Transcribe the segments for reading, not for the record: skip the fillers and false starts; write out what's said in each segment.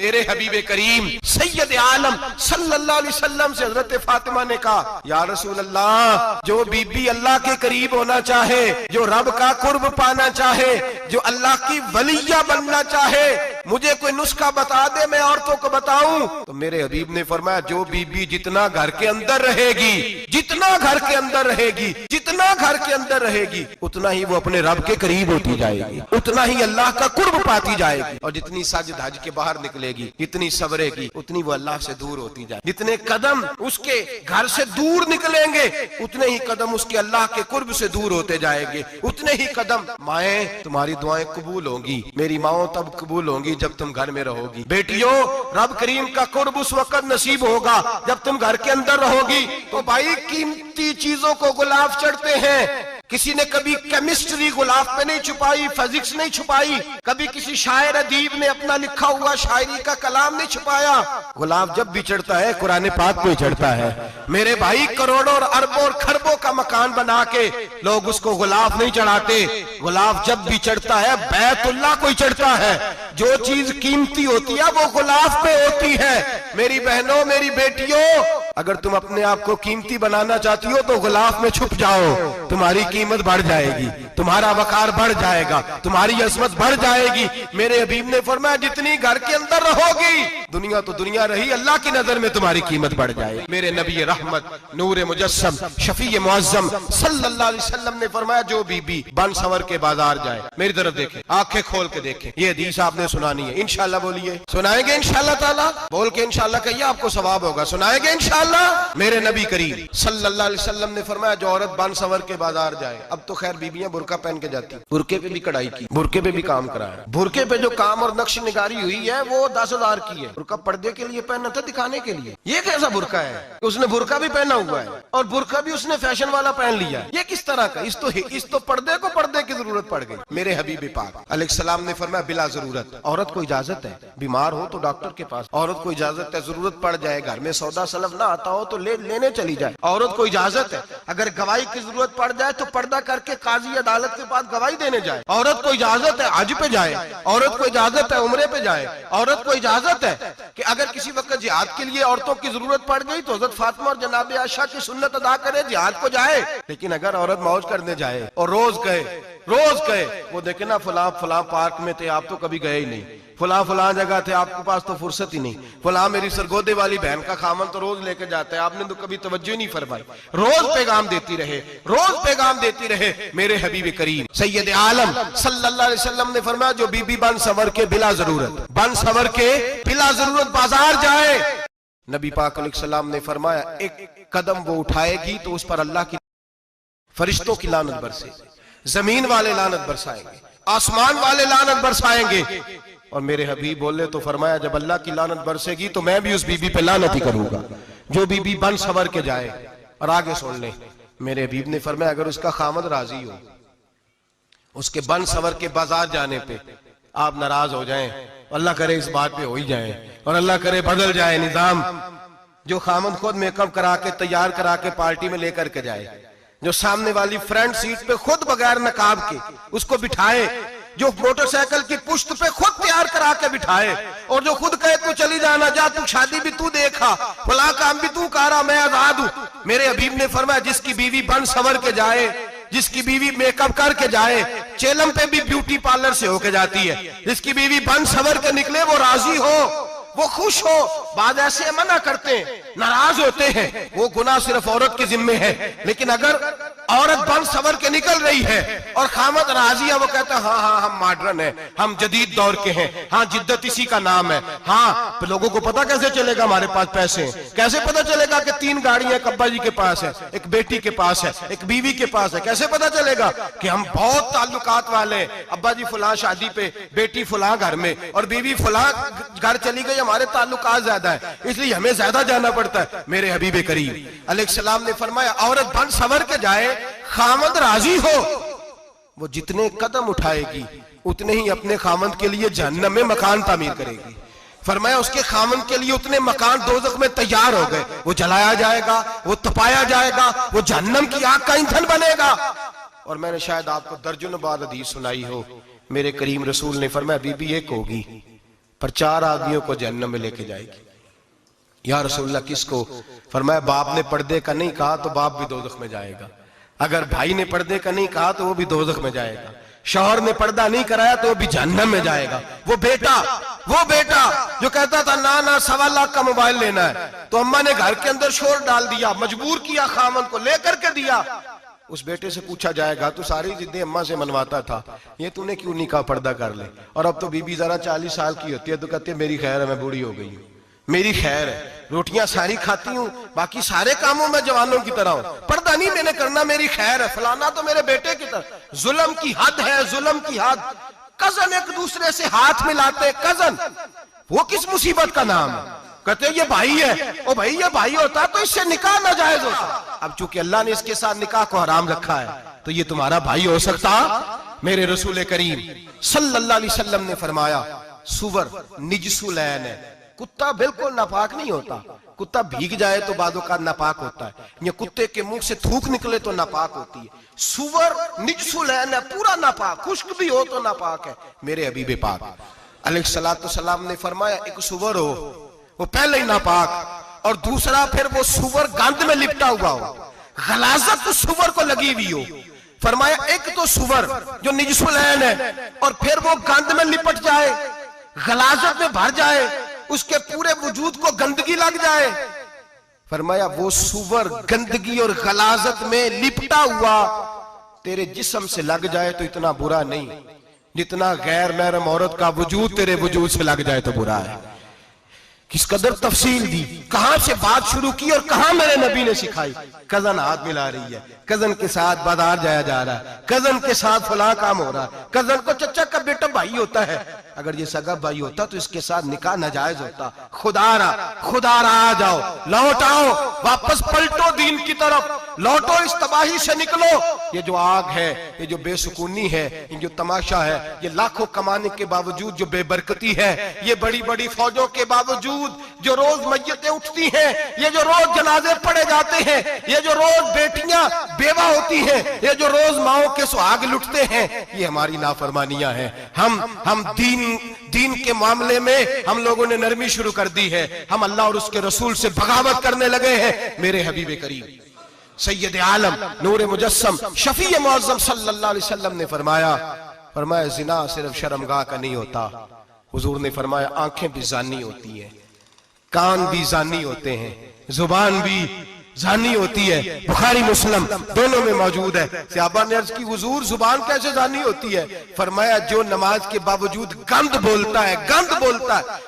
मेरे हबीब करीम सैयद आलम सल्लल्लाहु अलैहि वसल्लम से हजरत फातिमा ने कहा, या रसूल अल्लाह, जो बीबी अल्लाह के करीब होना चाहे, जो रब का कुर्ब पाना चाहे, जो अल्लाह की वलिया बनना चाहे, मुझे कोई नुस्खा बता दे, मैं औरतों को बताऊं। तो मेरे हबीब ने फरमाया, जो बीबी जितना घर के अंदर रहेगी, जितना घर के अंदर रहेगी, जितना घर के अंदर रहेगी, उतना ही वो अपने रब के करीब होती जाएगी, उतना ही अल्लाह का कुर्ब पाती जाएगी। और जितनी सज धज के बाहर निकलेगी, जितनी सवरेगी, उतनी वो अल्लाह से दूर होती जाएगी। जितने कदम उसके घर से दूर निकलेंगे, उतने ही कदम उसके अल्लाह के कुर्ब से दूर होते जाएंगे। उतने ही कदम, माए तुम्हारी दुआएं कबूल होंगी, मेरी माओ तब कबूल होंगी जब तुम घर में रहोगी। बेटियों, रब करीम का कुर्ब उस वक्त नसीब होगा जब तुम घर के अंदर रहोगी। तो भाई, कीमती चीजों को गुलाब चढ़ते हैं। किसी ने कभी केमिस्ट्री गुलाब पे नहीं छुपाई, फिजिक्स नहीं छुपाई, कभी किसी शायर अदीब ने अपना लिखा हुआ शायरी का कलाम नहीं छुपाया। गुलाब जब भी चढ़ता है, कुरान पाक पे चढ़ता है। मेरे भाई, करोड़ों और अरबों और खरबों का मकान बना के लोग उसको गुलाब नहीं चढ़ाते। गुलाब जब भी चढ़ता है, बैतुल्लाह को ही चढ़ता है। जो चीज कीमती होती है वो गुलाब पे होती है। मेरी बहनों, मेरी बेटियों, अगर तुम अपने आप को कीमती बनाना चाहती हो तो गुलाब में छुप जाओ, तुम्हारी कीमत बढ़ जाएगी, तुम्हारा वकार बढ़ जाएगा, तुम्हारी अजमत बढ़ जाएगी। मेरे हबीब ने फरमाया, जितनी घर के अंदर रहोगी, दुनिया तो दुनिया रही, अल्लाह की नजर में तुम्हारी कीमत बढ़ जाएगी। मेरे नबी रहमत, नूर मुजस्सम, शफी मुअज्जम सल्लल्लाहु अलैहि वसल्लम ने फरमाया, जो बीबी बन सवर के बाजार जाए, मेरी तरफ देखे, आंखें खोल के देखे। ये हदीस आपने सुनानी है, इंशाल्लाह बोलिए। सुनाएंगे इंशाल्लाह ताला, बोल के इंशाल्लाह कहिए, आपको सवाब होगा। सुनाएंगे इंशाल्लाह। मेरे नबी करीम सल्लल्लाहु अलैहि वसल्लम ने फरमाया, जो औरत बन सवर के बाजार जाए, अब तो खैर बीबियां बुरका पहन के जाती, बुरके पे भी कढ़ाई की, बुरके पे भी काम कराया। बुरके पे जो काम और नक्श निगारी हुई है वो 10,000 की है। बुरका पर्दे के लिए पहना था, दिखाने के लिए। ये कैसा बुरका है? उसने बुरका भी पहना हुआ है और बुरका भी उसने फैशन वाला पहन लिया। ये किस तरह का? इस तो पर्दे को पर्दे की जरूरत पड़ गई। मेरे हबीब पाक अलैहिस्सलाम ने फरमाया, बिला जरूरत, औरत को इजाजत है, बीमार हो तो डॉक्टर के पास, औरत को इजाजत है, जरूरत पड़ जाए, घर में सौदा सलफ ना आता हो तो लेने चली जाए, औरत को इजाजत है। अगर गवाही की जरूरत पड़ जाए तो पर्दा करके काजी अदालत के पास गवाही देने जाए। औरत को इजाजत है हज पे जाए, औरत को इजाजत है उम्रे पे जाए, औरत को इजाजत है कि अगर किसी वक्त जिहाद के लिए औरतों की जरूरत पड़ गई तो हजरत फातिमा और जनाब आयशा की सुन्नत अदा करे, जिहाद को जाए। लेकिन अगर औरत मौज करने जाए और रोज गए, वो देखे ना, फलां पार्क में थे, आप तो कभी गए ही नहीं, फलां जगह थे, आपके पास तो फुर्सत ही नहीं, फलां मेरी सरगोदे वाली बहन का खामन तो रोज लेके जाता है, आपने तो कभी तवज्जो नहीं फरमाई। रोज पैगाम देती रहे, रोज पैगाम देती रहे। मेरे हबीब करीम सैयद आलम सल्लल्लाहु अलैहि वसल्लम ने फरमाया, जो बीबी बन सवर के बिला जरूरत बाजार जाए, नबी पाक अलैहिस्सलाम ने फरमाया, एक कदम वो उठाएगी तो उस पर अल्लाह की फरिश्तों की लानत बरसेगी, जमीन वाले लानत बरसाएंगे, आसमान वाले लानत बरसाएंगे। और मेरे हबीब बोले तो फरमाया, जब अल्लाह की लानत बरसेगी तो मैं भी उस बीबी पे लानत ही करूंगा जो बीबी बन सवर के जाए। और आगे सुन ले, मेरे हबीब ने फरमाया, अगर उसका खामद राजी हो, उसके बन सवर के बाजार जाने पे आप नाराज हो जाएं, अल्लाह करे इस बात पे हो ही जाए, और अल्लाह करे बदल जाए निजाम, जो खामद खुद मेकअप करा के तैयार करा के पार्टी में लेकर के जाए, जो सामने वाली फ्रंट सीट पे खुद बगैर नकाब के उसको बिठाए, जो मोटरसाइकिल की पुश्त पे खुद तैयार करा के बिठाए, और जो खुद कहे तू चली जाना, जा तू शादी भी तू देखा, फला काम भी तू करा, मैं आजाद हूं। मेरे हबीब ने फरमाया, जिसकी बीवी बन सवर के जाए, जिसकी बीवी मेकअप करके जाए, चेलम पे भी ब्यूटी पार्लर से होके जाती है, जिसकी बीवी बन सवर के निकले, वो राजी हो, वो खुश हो। बाद ऐसे मना करते हैं, नाराज होते हैं, वो गुनाह सिर्फ औरत के जिम्मे है। लेकिन अगर औरत बन सवर के निकल रही है और खामद राजी है, वो कहता है, हाँ हम मॉडर्न है, हम जदीद दौर के हैं, हाँ जिद्दत इसी का नाम है, हाँ तो लोगों को पता कैसे चलेगा हमारे पास पैसे हैं, कैसे पता चलेगा कि 3 गाड़ियां अब्बा जी के पास है, एक बेटी के पास है, एक बीवी के पास है, कैसे पता चलेगा कि हम बहुत ताल्लुकात वाले हैं, अब्बा जी फलां शादी पे, बेटी फलां घर में और बीवी फलां घर चली गई, हमारे ताल्लुकात ज्यादा है इसलिए हमें ज्यादा जाना पड़ता है। मेरे हबीब करीम अलैहिस्सलाम ने फरमाया, औरत बन सवर के जाए, खामद राजी हो, वो जितने कदम उठाएगी उतने ही अपने खामद के लिए जहन्नम में मकान तामीर करेगी। फरमाया, उसके खामद के लिए उतने मकान दोज़ख में तैयार हो गए, वो जलाया जाएगा, वो तपाया जाएगा, वो जहन्नम की आग का ईंधन बनेगा। और मैंने शायद आपको दर्जनों बार हदीस सुनाई हो, मेरे करीम रसूल ने फरमाया, बीबी एक होगी पर 4 आदमियों को जहन्नम में लेके जाएगी। या रसूलल्लाह किसको? फरमाया बाप ने पर्दे का नहीं कहा तो बाप भी दोज़ख में जाएगा, अगर भाई ने पर्दे का नहीं कहा तो वो भी दोज़ख में जाएगा, शौहर ने पर्दा नहीं कराया तो वो भी जहन्नम में जाएगा। वो बेटा जो कहता था ना ना 1.25 लाख का मोबाइल लेना है, तो अम्मा ने घर के अंदर शोर डाल दिया, मजबूर किया, खामन को लेकर के दिया। उस बेटे से पूछा जाएगा तू सारी जिद्दें अम्मा से मनवाता था, ये तूने क्यों नहीं कहा पर्दा कर ले? और अब तो बीबी जरा 40 साल की होती है तो कहती है मेरी खैर है, मैं बूढ़ी हो गई हूँ, मेरी खैर है, रोटियां सारी खाती हूँ, बाकी सारे कामों में जवानों की तरह हूं, पर्दा नहीं मैंने करना, मेरी खैर है, फलाना तो मेरे बेटे की तरह। जुल्म की हद है, जुल्म की हद। कजन एक दूसरे से हाथ मिलाते, कजन, वो किस मुसीबत का नाम है? कहते ये भाई है, ओ भाई ये भाई होता तो इससे निकाह नाजायज होता। अब चूंकि अल्लाह ने इसके साथ निकाह को हराम रखा है तो ये तुम्हारा भाई हो सकता? मेरे रसूल करीम सल्लल्लाहु अलैहि वसल्लम ने फरमाया सुवर निजसुलैन है, कुत्ता बिल्कुल नापाक नहीं होता, कुत्ता भीग जाए तो बादों का नापाक होता है, या कुत्ते के मुंह से थूक निकले तो नापाक होती है। सुवर निजसुलैन है, पूरा नापाक, खुश्क भी हो तो नापाक है। मेरे हबीब पाक अलैहिस्सलातु सलाम ने फरमाया एक सुवर हो वो पहले ही नापाक, और दूसरा फिर वो सुवर गंद में लिपटा हुआ हो, गलाजत तो सुवर को लगी हुई हो। फरमाया एक तो सुवर जो निजसुलैन है और फिर वो गंद में लिपट जाए, गलाजत में भर जाए, उसके पूरे वजूद को गंदगी लग जाए। फरमाया वो सुवर गंदगी और गलाजत में लिपटा हुआ तेरे जिस्म से लग जाए तो इतना बुरा नहीं, जितना गैर महरम औरत का वजूद तेरे वजूद से लग जाए तो बुरा है। किस कदर तफसील दी, कहां से बात शुरू की और कहां मेरे नबी ने सिखाई। कजन हाथ मिला रही है, कजन के साथ बाजार जाया जा रहा है, कजन के साथ फलां काम हो रहा है, कजन को चचा का बेटा भाई होता है, अगर ये सगा भाई होता तो इसके साथ निकाह नाजायज होता। खुदारा आ जाओ, लौट आओ, वापस पलटो दीन की तरफ, लौटो, इस तबाही से निकलो। ये जो आग है, ये जो बेसुकूनी है, ये जो तमाशा है, ये लाखों कमाने के बावजूद जो बेबरकती है, ये बड़ी बड़ी फौजों के बावजूद जो रोज मैयतें उठती हैं, ये जो रोज जनाजे पड़े जाते हैं, ये जो रोज बेटियां बेवा होती हैं, ये जो रोज माओ के सुहाग लुटते हैं, ये हमारी नाफरमानियां हैं। हम दीन के मामले में हम लोगों ने नरमी शुरू कर दी है, हम अल्लाह और उसके रसूल से बगावत करने लगे हैं। मेरे हबीब करीम सैयद आलम नूर मुजस्सम शफी मुअज्जम सल्लल्लाहु अलैहि वसल्लम ने फरमाया जिना सिर्फ शर्मगाह का नहीं होता, हुजूर ने फरमाया आंखें भी जानी होती हैं, कान भी जानी होते हैं, जुबान भी जानी होती है। बुखारी मुस्लिम दोनों में मौजूद है। सहाबा ने अर्ज की हुजूर जुबान कैसे जानी होती है? फरमाया जो नमाज के बावजूद गंद बोलता है,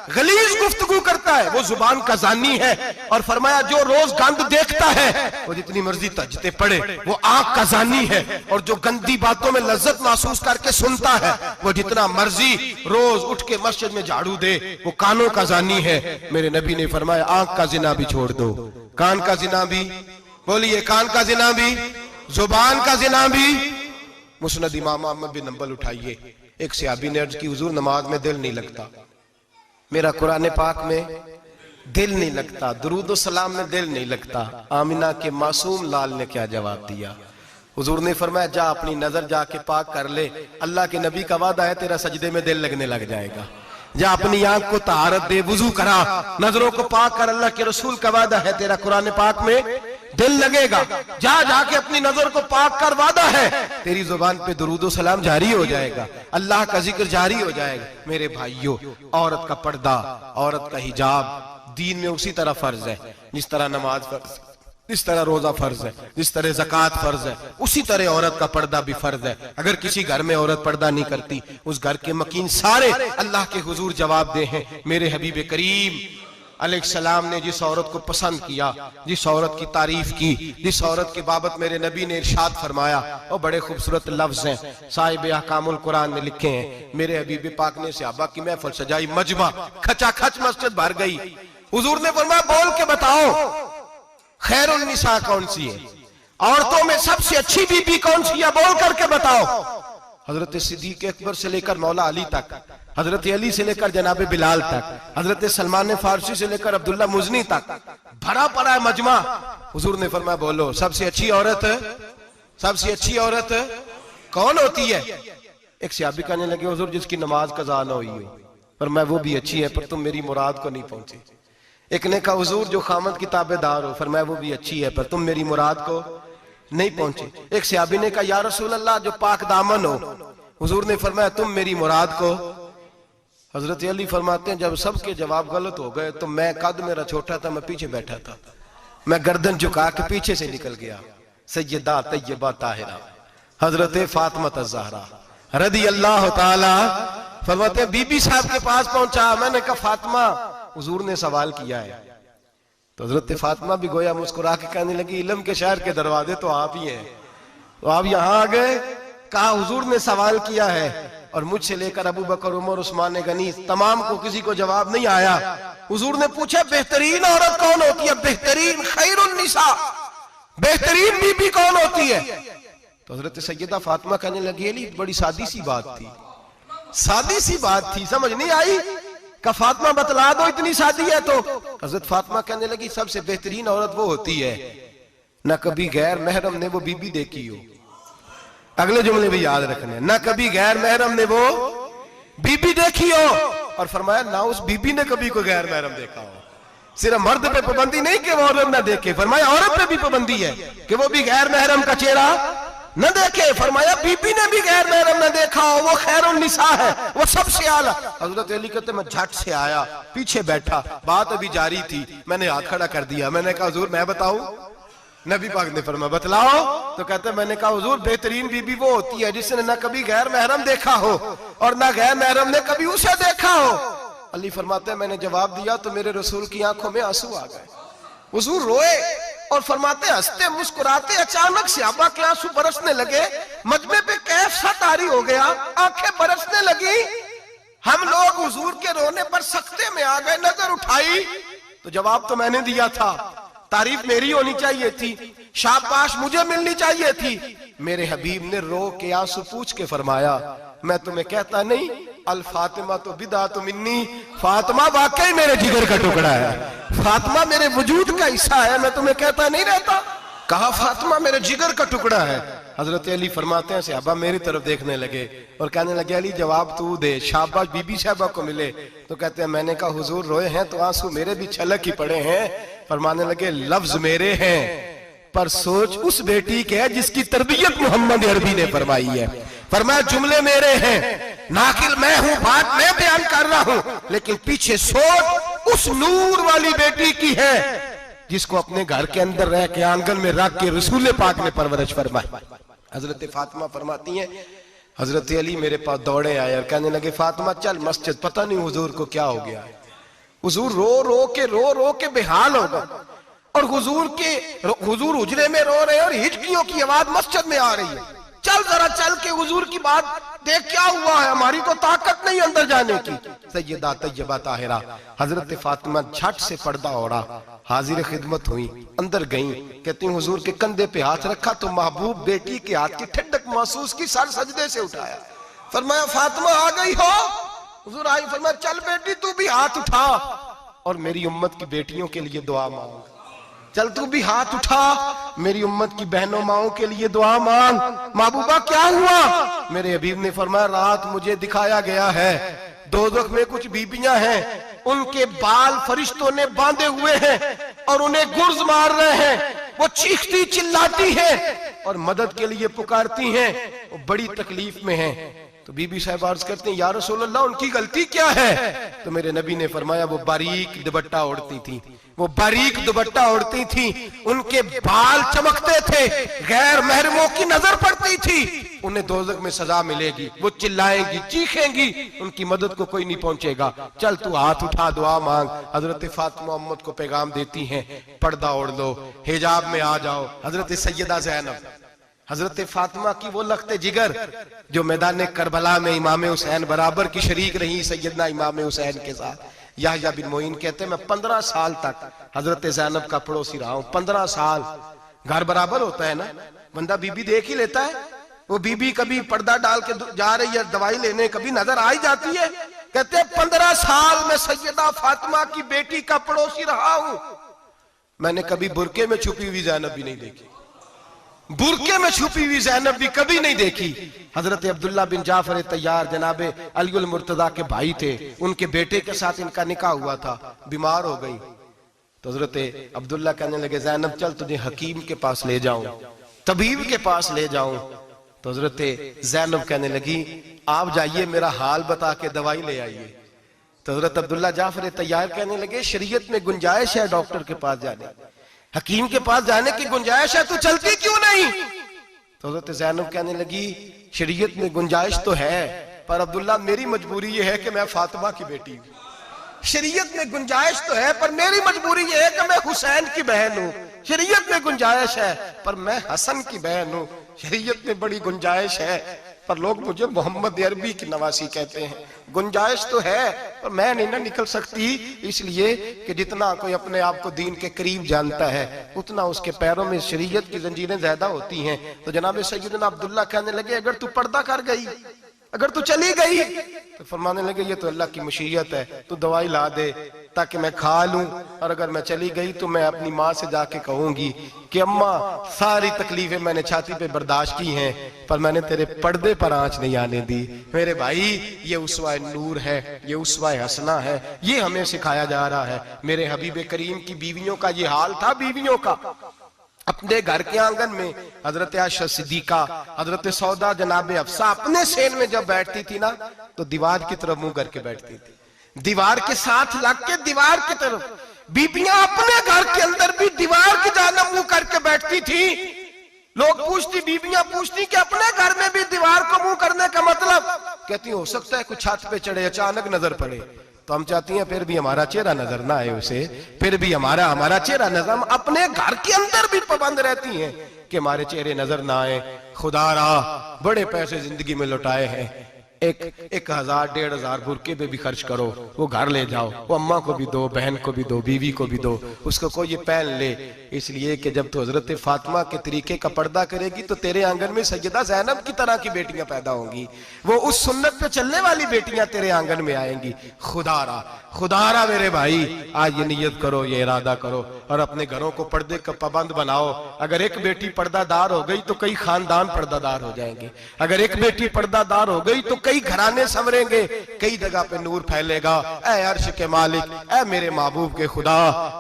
गलीज गुफ्तगू करता है, वो जुबान का जानी है। और फरमाया जो रोज गंद देखता है, वो जितनी मर्जी तजते पड़े, वो आंख का जानी है। और जो गंदी बातों में लज्जत महसूस करके सुनता है, वो जितना मर्जी रोज उठ के मस्जिद में झाड़ू दे, वो कानों का जानी है। मेरे नबी ने फरमाया आंख का जिना भी छोड़ दो, कान का जिना भी, बोलिए कान का जिना भी, जुबान का जिना भी। मुस्नद इमाम अहमद बिन हंबल उठाइए, एक सहाबी ने अर्ज की हुजूर नमाज में दिल नहीं लगता, मेरा कुरान पाक में दिल नहीं लगता, दुरूद व सलाम में दिल नहीं लगता। आमिना के मासूम लाल ने क्या जवाब दिया? हुजूर ने फरमाया जा अपनी नजर जाके पाक कर ले, अल्लाह के नबी का वादा है तेरा सजदे में दिल लगने लग जाएगा। जा अपनी आंख को तहारत दे, वुजू करा, नजरों को पाक कर, अल्लाह के रसूल का वादा है तेरा कुरान पाक में दिल लगेगा। जा जाके अपनी नजर को पाक कर, वादा है तेरी जुबान पे दुरूद सलाम जारी हो जाएगा, अल्लाह का जिक्र जारी हो जाएगा। मेरे भाइयों, औरत का पर्दा, औरत का हिजाब दीन में उसी तरह फर्ज है जिस तरह नमाज फर्ज, जिस तरह रोजा फर्ज है, जिस तरह ज़कात फर्ज है, उसी तरह औरत का पर्दा भी फर्ज है। अगर किसी घर में औरत पर्दा नहीं करती, उस घर के मकीन सारे अल्लाह के हुजूर जवाब दे हैं। मेरे हबीब करीम अलैहिस्सलाम ने जिस औरत को पसंद किया, जिस औरत की तारीफ की, जिस औरत की बाबत मेरे नबी ने इरशाद फरमाया, और बड़े खूबसूरत लफ्ज हैं, साहिब अहकामुल कुरान में लिखे हैं। मेरे हबीब पाक ने सहाबा की महफिल सजाई, मजमा खचाखच मस्जिद भर गई। हुजूर ने फरमाया बोल के बताओ खैरुन निसा कौन सी है, औरतों में सबसे अच्छी बीबी कौन सी है, बोल करके बताओ। हजरत सिद्दीक अकबर से लेकर मौला अली तक, हजरत अली से लेकर जनाब बिलाल तक, हजरत सलमान फारसी से लेकर अब्दुल्ला मुजनी तक भरा पड़ा है मजमा। हुजूर ने फरमाया बोलो सबसे अच्छी औरत, सबसे अच्छी औरत कौन होती है? एक सहाबी कहने लगे हुजूर जिसकी नमाज कज़ा न हुई हो, पर मैं वो भी अच्छी है, पर तुम मेरी मुराद को नहीं पहुंचे। एक ने कहा हुजूर जो खामद की ताबेदार हो, फरमाया वो भी अच्छी है, पर तुम मेरी मुराद को नहीं पहुंचे। एक सहाबी ने कहा या रसूल अल्लाह जो पाक दामन हो, हुजूर ने फरमाया तुम मेरी मुराद को। हजरत अली फरमाते हैं जब सबके जवाब गलत हो गए तो मैं, कद मेरा छोटा था, मैं पीछे बैठा था, मैं गर्दन झुका के पीछे से निकल गया। सैयदा तैयबा ताहिरा हजरत फातिमा ज़हरा रदी अल्लाह ताला फरमाते हैं बीबी साहब के पास पहुंचा। मैंने कहा फातिमा हुजूर ने सवाल किया है। तो हजरत फातिमा भी गोया मुस्कुरा के कहने लगी इल्म के शहर के दरवाजे तो आप ही हैं, तो आप यहाँ आ गए। कहा हुजूर ने सवाल किया है और मुझसे लेकर अबू बकर, उमर, उस्मान गनी तमाम को किसी को जवाब नहीं आया। हुजूर ने पूछा बेहतरीन औरत कौन होती है? बेहतरीन खैरुन निसा, बेहतरीन बीबी कौन होती है? तो हजरत सैयदा फातिमा कहने लगी अली बड़ी सादी सी बात थी, सादी सी बात थी, समझ नहीं आई। का फातिमा बतला दो इतनी सादी है। तो हजरत फातिमा कहने लगी सबसे बेहतरीन औरत वो होती है ना कभी गैर महरम ने वो बीबी देखी हो। अगले जुमले भी याद रखने, ना कभी गैर महरम ने वो बीबी देखी हो, और फरमाया ना उस बीबी ने कभी कोई गैर महरम देखा हो। सिर्फ मर्द पे पाबंदी नहीं कि वो औरत ना देखे, फरमाया औरत पे भी पाबंदी है कि वो भी गैर महरम का चेहरा न देखे। फरमाया बीबी ने भी गैर महरम न देखा हो, वो खैरुन निसा है, वो सबसे आला। हजरत अली कहते मैं झट से आया, पीछे बैठा, बात अभी जारी थी, मैंने हाथ खड़ा कर दिया। मैंने कहा हुजूर मैं बताऊं? नबी पाक ने फरमाया बतलाओ। तो कहते मैंने कहा हुजूर बेहतरीन बीबी वो होती है जिसने न कभी गैर महरम देखा हो और न गैर महरम ने कभी उसे देखा हो। अली फरमाते हैं मैंने जवाब दिया तो मेरे रसूल की आंखों में आंसू आ गए। हुजूर रोए और फरमाते हंसते मुस्कुराते अचानक सहाबा के आंसू बरसने लगे, मजमे पे कैफ सा तारी हो गया, आंखें बरसने लगी। हम लोग हुजूर के रोने पर सख्ते में आ गए। नजर उठाई तो जवाब तो मैंने दिया था, तारीफ मेरी होनी चाहिए थी, शाबाश मुझे मिलनी चाहिए थी। मेरे हबीब ने रो के आंसू पूछ के फरमाया मैं तुम्हें कहता नहीं अल फातिमा तो बिदा तो मिन्नी, फातिमा वाकई मेरे जिगर का टुकड़ा है, फातिमा मेरे वजूद का हिस्सा है, मैं तुम्हें कहता नहीं रहता। कहा फातिमा मेरे जिगर का टुकड़ा है। हजरत अली फरमाते हैं सहाबा मेरी तरफ देखने लगे और कहने लगे अली जवाब तू दे, शाबाश बीबी साहबा को मिले। तो कहते हैं मैंने कहा हुजूर रोए हैं तो आंसू मेरे भी छलक ही पड़े हैं। फरमाने लगे लफ्ज मेरे हैं पर सोच उस बेटी के है जिसकी तरबियत मोहम्मद अरबी ने फरमाई है। फरमाया जुमले मेरे हैं, नाकिल मैं हूं, बात मैं बयान कर रहा हूं, लेकिन पीछे सोच उस नूर वाली बेटी की है जिसको अपने घर के अंदर रह के आंगन में रख के रसूल पाक ने परवरिश फरमाई। हजरत फातिमा फरमाती हैं हजरत अली मेरे पास दौड़े आए और कहने लगे फातिमा चल मस्जिद, पता नहीं हुजूर को क्या हो गया है। हुजूर रो रो के बेहाल हो गए और हुजूर हुजरे में रो रहे हैं और हिचकियों की आवाज मस्जिद में आ रही है। चल जरा चल के हुजूर की बात देख क्या हुआ है, हमारी तो ताकत नहीं अंदर जाने की। सैयदा तैयबा ताहिरा हजरत फातिमा झट से पर्दा ओढ़ा, हाजिर खिदमत हुई, अंदर गई। कहती हुजूर के कंधे पे हाथ रखा तो महबूब बेटी के हाथ की ठंडक महसूस की, सर सजदे से उठाया। फरमाया फातिमा आ गई हो? हुजूर आई। फरमाया चल बेटी तू भी हाथ उठा और मेरी उम्मत की बेटियों के लिए दुआ मांग। चल तू भी हाथ उठा, मेरी उम्मत की बहनों माओं के लिए दुआ मांग। महबूबा क्या हुआ? मेरे हबीब ने फरमाया रात मुझे दिखाया गया है दोज़ख में कुछ बीबियां हैं, उनके बाल फरिश्तों ने बांधे हुए हैं और उन्हें गुर्ज मार रहे हैं, वो चीखती चिल्लाती हैं और मदद के लिए पुकारती हैं, वो बड़ी तकलीफ में हैं। तो बीबी साहब अर्ज करते हैं या रसूल अल्लाह उनकी गलती क्या है? तो मेरे नबी ने फरमाया वो बारीक दुपट्टा ओढ़ती थी, वो बारीक दुपट्टा ओढ़ती थी, उनके बाल चमकते थे, गैर महरमों की नजर पड़ती थी, उन्हें दोज़ख में सजा मिलेगी, वो चिल्लाएंगी चीखेंगी, उनकी मदद को कोई नहीं पहुंचेगा। चल तू हाथ उठा दुआ मांग। हजरत फातिमा उम्मत को पैगाम देती हैं पर्दा ओढ़ लो, हिजाब में आ जाओ। हजरत सैयदा ज़ैनब हजरत फातिमा की वो लख्ते जिगर जो मैदान करबला में इमाम हुसैन बराबर की शरीक रही सैयदना इमाम हुसैन के साथ। याह्या बिन मोइन कहते हैं मैं 15 साल तक हजरत ज़ैनब का पड़ोसी रहा हूं। 15 साल, घर बराबर होता है ना, बंदा बीबी देख ही लेता है। वो बीबी कभी पर्दा डाल के जा रही है दवाई लेने, कभी नजर आ ही जाती है। कहते हैं 15 साल में सैयदा फातिमा की बेटी का पड़ोसी रहा हूं, मैंने कभी बुरके में छुपी हुई ज़ैनब भी नहीं देखी। बुरके में छुपी हुई ज़ैनब भी कभी नहीं देखी। हजरत अब्दुल्ला बिन जाफर तैयार जनाबे अली मुर्तजा के भाई थे, उनके बेटे के साथ इनका निकाह हुआ था, बीमार हो गई तो हजरत अब्दुल्ला कहने लगे ज़ैनब चल तुझे हकीम के पास ले जाऊं, तबीब के पास ले जाऊं। तो हजरत ज़ैनब कहने लगी आप जाइए मेरा हाल बता के दवाई ले आइए। तो हजरत अब्दुल्ला जाफर तैयार कहने लगे शरीयत में गुंजाइश है डॉक्टर के पास जाने, हकीम के पास जाने की गुंजाइश है, तू चलती क्यों नहीं? तो हजरत ज़ैनब कहने लगी शरीयत में गुंजाइश तो है पर अब्दुल्ला मेरी मजबूरी ये है कि मैं फातिमा की बेटी हूं। शरीयत में गुंजाइश तो है पर मेरी मजबूरी ये है कि मैं हुसैन की बहन हूं। शरीयत में गुंजाइश है पर मैं हसन की बहन हूं। शरीयत में बड़ी गुंजाइश है पर लोग मुझे मोहम्मद अरबी की नवासी कहते हैं। गुंजाइश तो है पर मैं नहीं ना निकल सकती, इसलिए कि जितना कोई अपने आप को दीन के करीब जानता है उतना उसके पैरों में शरीयत की जंजीरें ज्यादा होती हैं। तो जनाब सैयदना अब्दुल्ला कहने लगे अगर तू पर्दा कर गई, अगर तू चली गई, तो फरमाने लगे ये तो अल्लाह की मशीयत है, तू दवाई ला दे ताकि मैं खा लूं, और अगर मैं चली गई तो मैं अपनी माँ से जाके कहूंगी कि अम्मा सारी तकलीफें मैंने छाती पे बर्दाश्त की हैं पर मैंने तेरे पर्दे पर आंच नहीं आने दी। मेरे भाई ये उसवा नूर है, ये उसवा हसना है, ये हमें सिखाया जा रहा है। मेरे हबीब करीम की बीवियों का ये हाल था, बीवियों का अपने घर के आंगन में हजरत आयशा सिद्दीका, हजरत सौदा जनाबे अफसा अपने सेन में जब बैठती थी ना तो दीवार की तरफ मुंह करके बैठती थी, दीवार के साथ लग के दीवार की तरफ। बीबियां अपने घर के अंदर भी दीवार की जानिब मुंह करके बैठती थी। लोग पूछती, बीबियां पूछती कि अपने घर में भी दीवार को मुंह करने का मतलब? कहती हो सकता है कुछ छत पे चढ़े अचानक नजर पड़े तो हम चाहती हैं फिर भी हमारा चेहरा नजर ना आए उसे, फिर भी हमारा चेहरा नजर, हम अपने घर के अंदर भी पाबंद रहती हैं कि हमारे चेहरे नजर ना आए। खुदारा बड़े पैसे जिंदगी में लुटाए हैं, 1000 1500 बुरके पे भी खर्च करो, वो घर ले जाओ, वो अम्मा को भी दो, बहन को भी दो, बीवी को भी दो, उसको कोई ये पहन ले। इसलिए कि जब तो हजरत फातिमा के तरीके का पर्दा करेगी तो तेरे आंगन में सैयदा ज़ैनब की तरह की बेटियां पैदा होंगी, वो उस सुन्नत पे चलने वाली बेटियां तेरे आंगन में आएंगी। खुदारा खुदारा मेरे भाई आज ये नियत करो, ये इरादा करो और अपने घरों को पर्दे का पाबंद बनाओ। अगर एक बेटी पर्दादार हो गई तो कई खानदान पर्दादार हो जाएंगे, अगर एक बेटी पर्दादार हो गई तो कई घराने संवरेंगे, कई जगह पे नूर फैलेगा। ऐ अर्श के मालिक, ऐ मेरे महबूब के खुदा,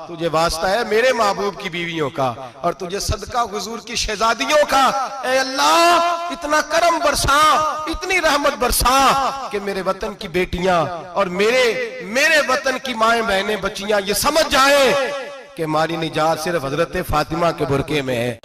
तुझे वास्ता है मेरे महबूब की बीवियों का और तुझे सदका हुजूर की शहजादियों का। ऐ अल्लाह इतना करम बरसा, इतनी रहमत बरसा कि मेरे वतन की बेटियां और मेरे वतन की माएं बहनें बच्चियां ये समझ जाएं कि हमारी निजात सिर्फ हजरत फातिमा के बुरके में है।